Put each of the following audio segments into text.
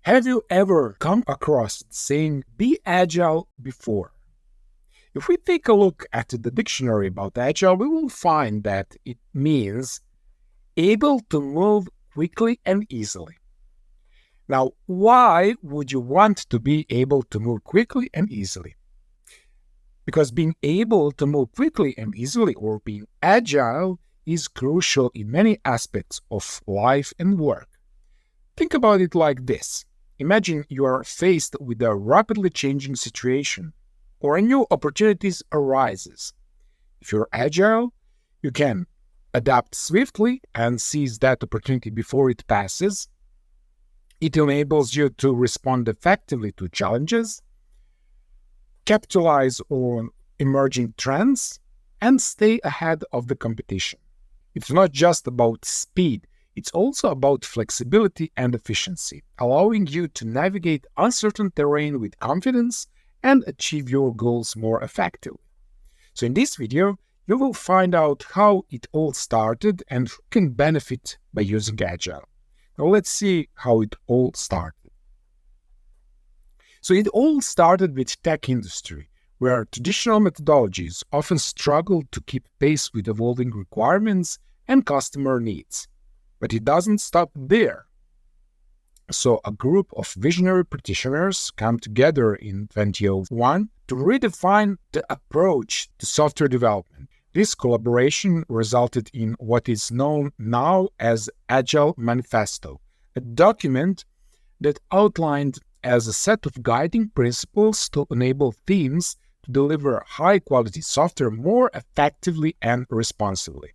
Have you ever come across saying "be agile" before? If we take a look at the dictionary about agile, we will find that it means able to move quickly and easily. Now, why would you want to be able to move quickly and easily? Because being able to move quickly and easily, or being agile, is crucial in many aspects of life and work. Think about it like this. Imagine you are faced with a rapidly changing situation, or a new opportunity arises. If you're agile, you can adapt swiftly and seize that opportunity before it passes. It enables you to respond effectively to challenges, capitalize on emerging trends, and stay ahead of the competition. It's not just about speed, it's also about flexibility and efficiency, allowing you to navigate uncertain terrain with confidence and achieve your goals more effectively. So in this video, you will find out how it all started and who can benefit by using Agile. Now let's see how it all started. So it all started with tech industry, where traditional methodologies often struggled to keep pace with evolving requirements and customer needs. But it doesn't stop there. So a group of visionary practitioners come together in 2001 to redefine the approach to software development. This collaboration resulted in what is known now as Agile Manifesto, a document that outlined as a set of guiding principles to enable teams to deliver high-quality software more effectively and responsibly.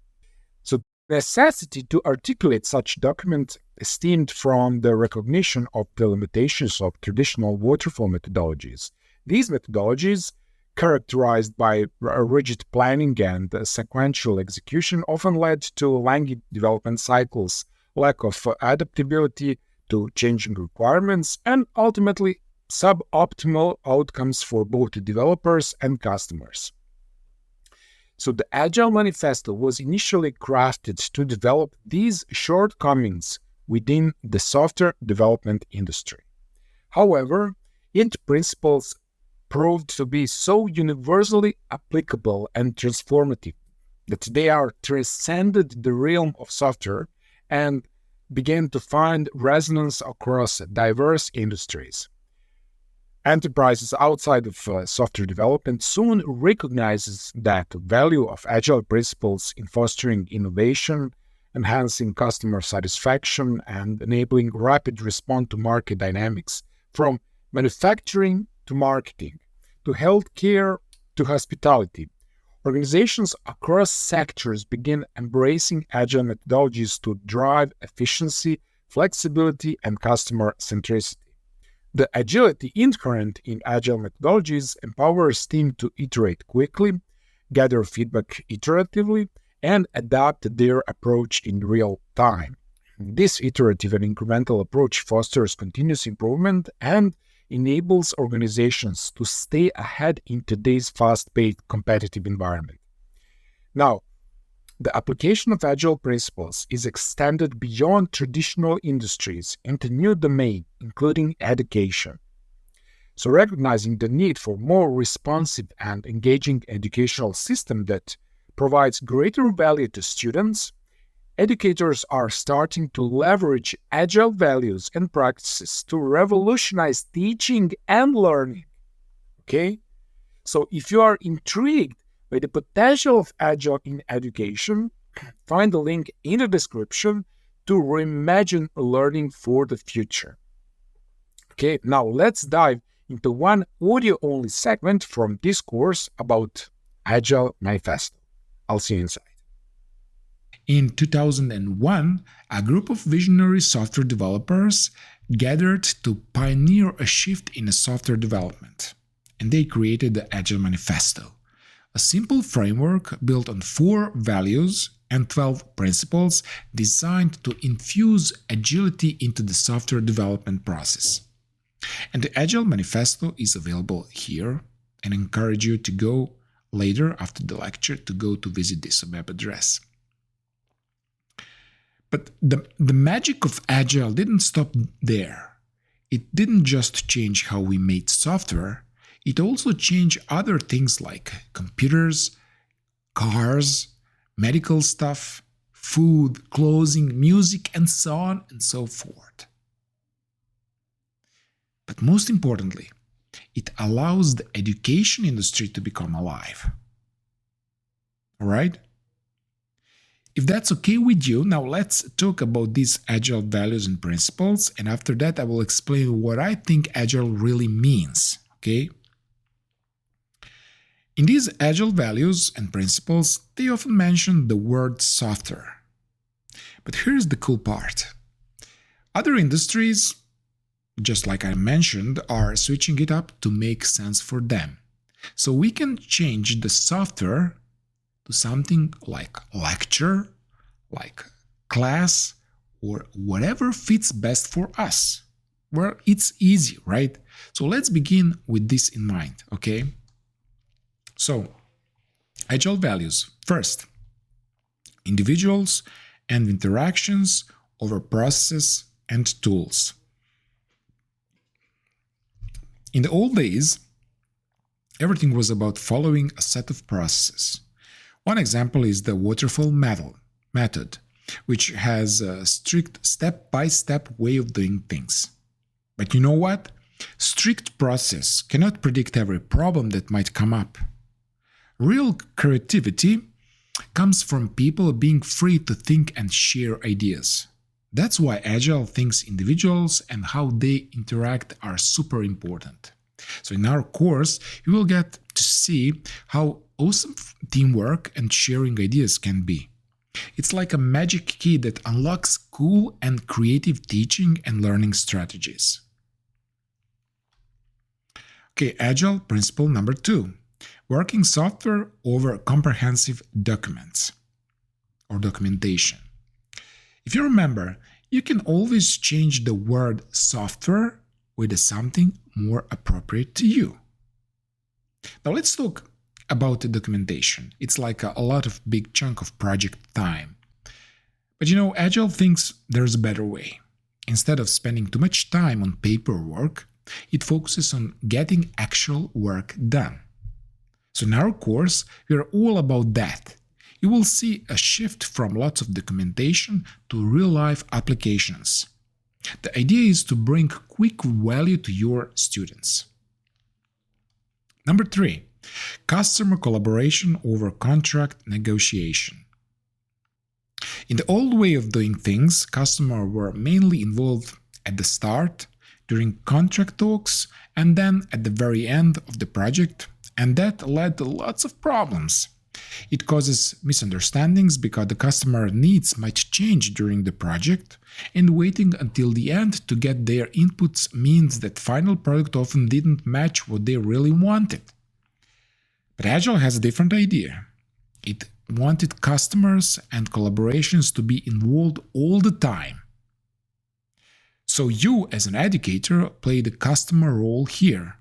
So the necessity to articulate such document stemmed from the recognition of the limitations of traditional waterfall methodologies. These methodologies, characterized by rigid planning and sequential execution, often led to lengthy development cycles, lack of adaptability to changing requirements, and ultimately suboptimal outcomes for both developers and customers. So the Agile Manifesto was initially crafted to develop these shortcomings within the software development industry. However, its principles proved to be so universally applicable and transformative that they are transcended the realm of software and began to find resonance across diverse industries. Enterprises outside of software development soon recognizes that the value of agile principles in fostering innovation, enhancing customer satisfaction, and enabling rapid response to market dynamics, from manufacturing to marketing, to healthcare to hospitality. Organizations across sectors begin embracing agile methodologies to drive efficiency, flexibility, and customer centricity. The agility inherent in agile methodologies empowers teams to iterate quickly, gather feedback iteratively, and adapt their approach in real time. This iterative and incremental approach fosters continuous improvement and enables organizations to stay ahead in today's fast-paced competitive environment. Now, the application of agile principles is extended beyond traditional industries into new domains, including education. So recognizing the need for more responsive and engaging educational system that provides greater value to students, educators are starting to leverage agile values and practices to revolutionize teaching and learning. Okay? So if you are intrigued by the potential of Agile in education, find the link in the description to reimagine learning for the future. Okay, now let's dive into one audio-only segment from this course about Agile Manifesto. I'll see you inside. In 2001, a group of visionary software developers gathered to pioneer a shift in software development, and they created the Agile Manifesto, a simple framework built on 4 values and 12 principles designed to infuse agility into the software development process. And the Agile Manifesto is available here, and I encourage you to go later after the lecture to visit this web address. But the magic of Agile didn't stop there. it didn't just change how we made software, it also changed other things like computers, cars, medical stuff, food, clothing, music, and so on and so forth. But most importantly, it allows the education industry to become alive. All right? If that's okay with you, now let's talk about these Agile values and principles, and after that I will explain what I think Agile really means, okay? In these Agile values and principles, they often mention the word software. But here's the cool part. Other industries, just like I mentioned, are switching it up to make sense for them. So we can change the software to something like lecture, like class, or whatever fits best for us. Well, it's easy, right? So let's begin with this in mind, okay? So, Agile values. First, individuals and interactions over processes and tools. In the old days, everything was about following a set of processes. One example is the waterfall method, which has a strict step-by-step way of doing things. But you know what? Strict process cannot predict every problem that might come up. Real creativity comes from people being free to think and share ideas. That's why Agile thinks individuals and how they interact are super important. So in our course, you will get to see how awesome teamwork and sharing ideas can be. It's like a magic key that unlocks cool and creative teaching and learning strategies. Okay, Agile principle number 2. Working software over comprehensive documents or documentation. If you remember, you can always change the word software with something more appropriate to you. Now let's talk about the documentation. It's like a lot of big chunk of project time. But Agile thinks there's a better way. Instead of spending too much time on paperwork, it focuses on getting actual work done. So in our course, we are all about that. You will see a shift from lots of documentation to real-life applications. The idea is to bring quick value to your students. Number 3, customer collaboration over contract negotiation. In the old way of doing things, customers were mainly involved at the start, during contract talks, and then at the very end of the project, and that led to lots of problems. It causes misunderstandings because the customer needs might change during the project, and waiting until the end to get their inputs means that final product often didn't match what they really wanted. But Agile has a different idea. It wanted customers and collaborations to be involved all the time. So you, as an educator, play the customer role here.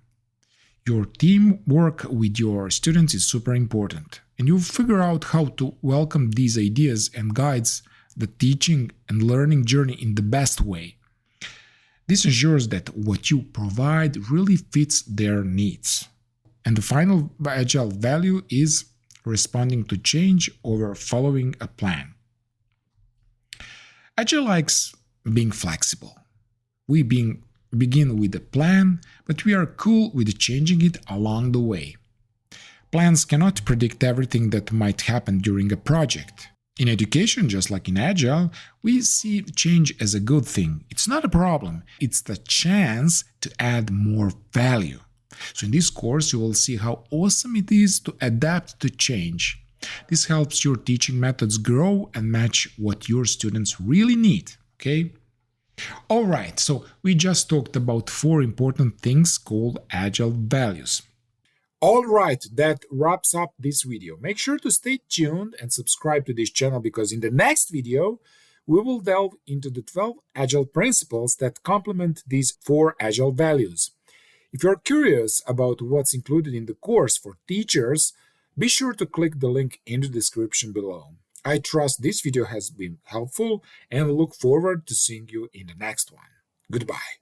Your teamwork with your students is super important, and you figure out how to welcome these ideas and guides the teaching and learning journey in the best way. This ensures that what you provide really fits their needs. And the final Agile value is responding to change over following a plan. Agile likes being flexible. We begin with a plan, but we are cool with changing it along the way. Plans cannot predict everything that might happen during a project. In education, just like in Agile, we see change as a good thing. It's not a problem, it's the chance to add more value. So in this course, you will see how awesome it is to adapt to change. This helps your teaching methods grow and match what your students really need, okay? Alright, so we just talked about 4 important things called Agile values. Alright, that wraps up this video. Make sure to stay tuned and subscribe to this channel because in the next video, we will delve into the 12 Agile principles that complement these 4 Agile values. If you're curious about what's included in the course for teachers, be sure to click the link in the description below. I trust this video has been helpful and look forward to seeing you in the next one. Goodbye.